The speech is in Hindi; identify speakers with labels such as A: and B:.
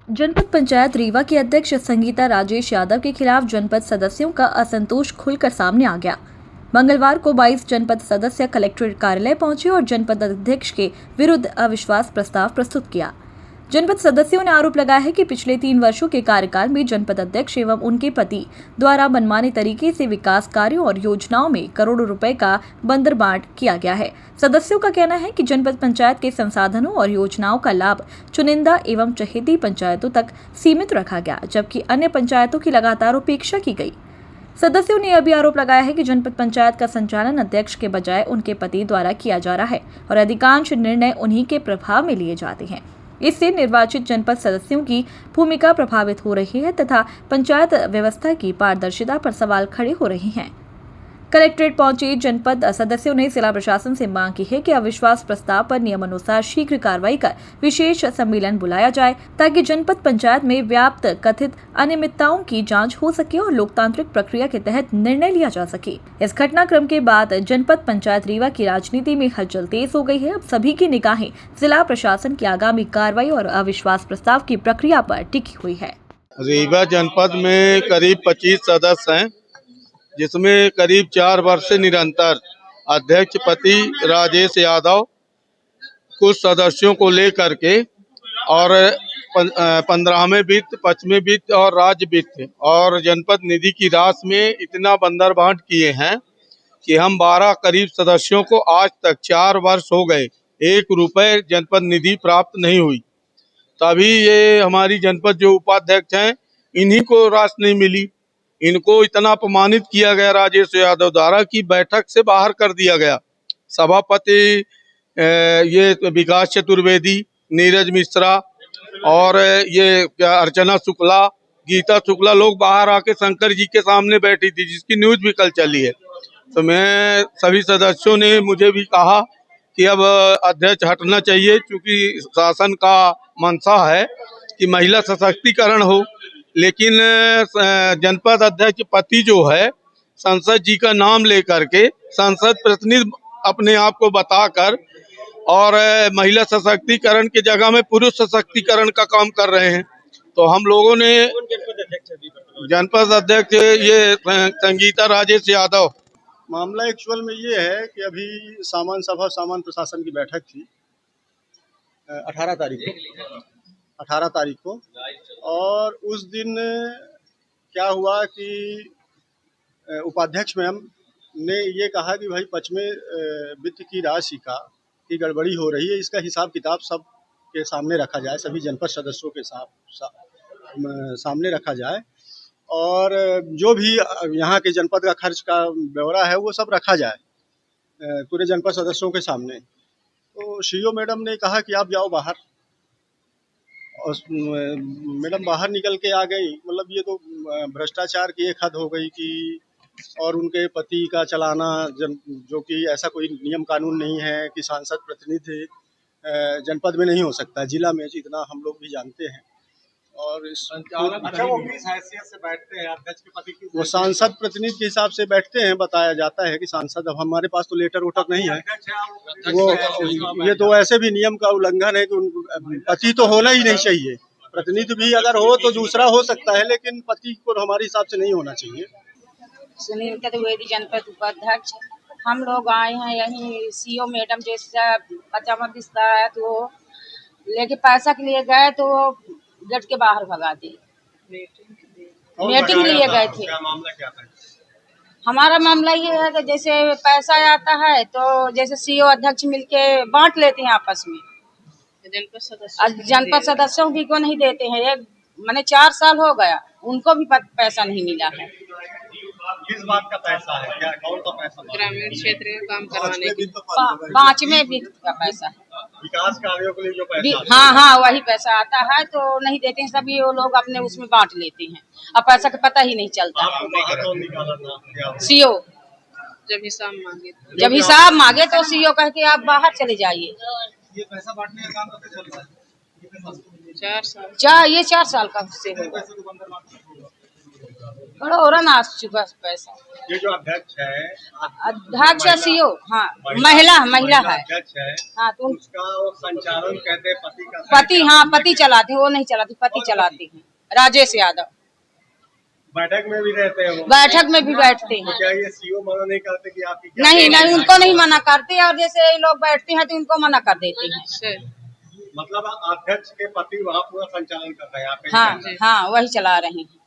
A: जनपद पंचायत रीवा की अध्यक्ष संगीता राजेश यादव के खिलाफ जनपद सदस्यों का असंतोष खुलकर सामने आ गया। मंगलवार को 22 जनपद सदस्य कलेक्ट्रेट कार्यालय पहुंचे और जनपद अध्यक्ष के विरुद्ध अविश्वास प्रस्ताव प्रस्तुत किया। जनपद सदस्यों ने आरोप लगाया है कि पिछले 3 वर्षों के कार्यकाल में जनपद अध्यक्ष एवं उनके पति द्वारा मनमाने तरीके से विकास कार्यों और योजनाओं में करोड़ों रुपए का बंदरबांट किया गया है। सदस्यों का कहना है कि जनपद पंचायत के संसाधनों और योजनाओं का लाभ चुनिंदा एवं चहेती पंचायतों तक सीमित रखा गया, जबकि अन्य पंचायतों की लगातार उपेक्षा की गई। सदस्यों ने यह भी आरोप लगाया है कि जनपद पंचायत का संचालन अध्यक्ष के बजाय उनके पति द्वारा किया जा रहा है और अधिकांश निर्णय उन्हीं के प्रभाव में लिए जाते हैं। इससे निर्वाचित जनपद सदस्यों की भूमिका प्रभावित हो रही है तथा पंचायत व्यवस्था की पारदर्शिता पर सवाल खड़े हो रहे हैं। कलेक्ट्रेट पहुंचे जनपद सदस्यों ने जिला प्रशासन से मांग की है कि अविश्वास प्रस्ताव पर नियमानुसार शीघ्र कार्रवाई कर विशेष सम्मेलन बुलाया जाए ताकि जनपद पंचायत में व्याप्त कथित अनियमितताओं की जांच हो सके और लोकतांत्रिक प्रक्रिया के तहत निर्णय लिया जा सके। इस घटनाक्रम के बाद जनपद पंचायत रीवा की राजनीति में हलचल तेज हो गई है। अब सभी की निगाहें जिला प्रशासन की आगामी कार्रवाई और अविश्वास प्रस्ताव की प्रक्रिया पर टिकी हुई है।
B: रीवा जनपद में करीब 25 सदस्य हैं, जिसमें करीब 4 वर्ष से निरंतर अध्यक्ष पति राजेश यादव कुछ सदस्यों को लेकर के और 15वें वित्त, 25वें वित्त और राज्य वित्त और जनपद निधि की राशि में इतना बंदरबांट किए हैं कि हम 12 करीब सदस्यों को आज तक 4 वर्ष हो गए 1 रुपए जनपद निधि प्राप्त नहीं हुई। तभी ये हमारी जनपद जो उपाध्यक्ष हैं, इन्हीं को राशि नहीं मिली। इनको इतना अपमानित किया गया राजेश यादव द्वारा कि बैठक से बाहर कर दिया गया। सभापति ये विकास चतुर्वेदी, नीरज मिश्रा और ये अर्चना शुक्ला, गीता शुक्ला लोग बाहर आके शंकर जी के सामने बैठी थी, जिसकी न्यूज भी कल चली है। तो मैं सभी सदस्यों ने मुझे भी कहा कि अब अध्यक्ष हटना चाहिए, क्योंकि शासन का मंशा है कि महिला सशक्तिकरण हो। लेकिन जनपद अध्यक्ष पति जो है, संसद जी का नाम लेकर के संसद प्रतिनिधि अपने आप को बताकर और महिला सशक्तिकरण की जगह में पुरुष सशक्तिकरण का काम कर रहे हैं। तो हम लोगों ने जनपद अध्यक्ष ये संगीता राजेश यादव।
C: मामला एक्चुअल में ये है कि अभी सामान्य सभा सामान्य प्रशासन की बैठक थी 18 तारीख को और उस दिन क्या हुआ कि उपाध्यक्ष मैम ने ये कहा कि भाई 25वें वित्त की राशि की गड़बड़ी हो रही है, इसका हिसाब किताब सब के सामने रखा जाए, सभी जनपद सदस्यों के सामने रखा जाए और जो भी यहाँ के जनपद का खर्च का ब्यौरा है वो सब रखा जाए पूरे जनपद सदस्यों के सामने। तो सीईओ मैडम ने कहा कि आप जाओ बाहर, और मैडम बाहर निकल के आ गई। मतलब ये तो भ्रष्टाचार की एक हद हो गई कि और उनके पति का चलाना जो कि ऐसा कोई नियम कानून नहीं है कि सांसद प्रतिनिधि जनपद में नहीं हो सकता, जिला में जितना हम लोग भी जानते हैं। और
D: अच्छा, वो किस हैसियत से बैठते हैं अध्यक्ष के पति की?
C: वो सांसद प्रतिनिधि के हिसाब से बैठते हैं। बताया जाता है कि सांसद, अब हमारे पास तो लेटर वोटर नहीं है, वो ये तो ऐसे भी नियम का उल्लंघन है कि पति तो होना ही नहीं चाहिए। प्रतिनिधि भी अगर हो तो दूसरा हो सकता है, लेकिन पति को हमारे हिसाब से नहीं होना चाहिए।
E: सुनील चतुर्वेदी, जनपद उपाध्यक्ष। हम लोग आए हैं यहीं सीईओ मैडम जैसे 50वां बिस्ता है तो लेके पैसा के लिए गए तो गेट के बाहर भगा दी। मीटिंग लिए गए थे।
D: मामला क्या था?
E: हमारा मामला ये है कि जैसे पैसा आता है तो जैसे सीईओ अध्यक्ष मिलके बांट लेते हैं आपस में, जनपद सदस्यों भी को नहीं देते हैं। मैंने 4 साल हो गया, उनको भी पैसा नहीं मिला है।
D: किस बात का पैसा है? क्या कौन सा पैसा?
F: ग्रामीण क्षेत्र में काम करवाने की
E: 5वें वित्त का पैसा है,
D: विकास कार्यों के लिए जो पैसा।
E: हाँ, वही पैसा आता है तो नहीं देते हैं। सभी वो लोग अपने उसमें बांट लेते हैं, अब पैसा का पता ही नहीं चलता। सीईओ जब हिसाब मांगे तो सीईओ कह के आप बाहर चले जाइए।
D: ये पैसा बांटने का काम कब चल रहा है?
F: 4 साल
E: ये 4 साल का से होगा। करोड़ों आ चुका है पैसा।
D: ये जो अध्यक्ष है,
E: अध्यक्ष सीओ, हाँ महिला है।
D: अध्यक्ष है,
E: हाँ तो
D: उसका वो संचालन कहते हैं पति का।
E: पति, हाँ पति चलाते हैं, वो नहीं चलाती, पति चलाते हैं राजेश यादव।
D: बैठक में भी रहते हैं वो?
E: बैठक में भी बैठते हैं।
D: तो क्या ये सीओ मना नहीं करते कि आपकी?
E: नहीं उनको नहीं मना करते, और जैसे ये लोग बैठते हैं तो उनको मना कर देते हैं।
D: मतलब अध्यक्ष के पति वहाँ पूरा संचालन कर रहे हैं?
E: हाँ वही चला रहे हैं।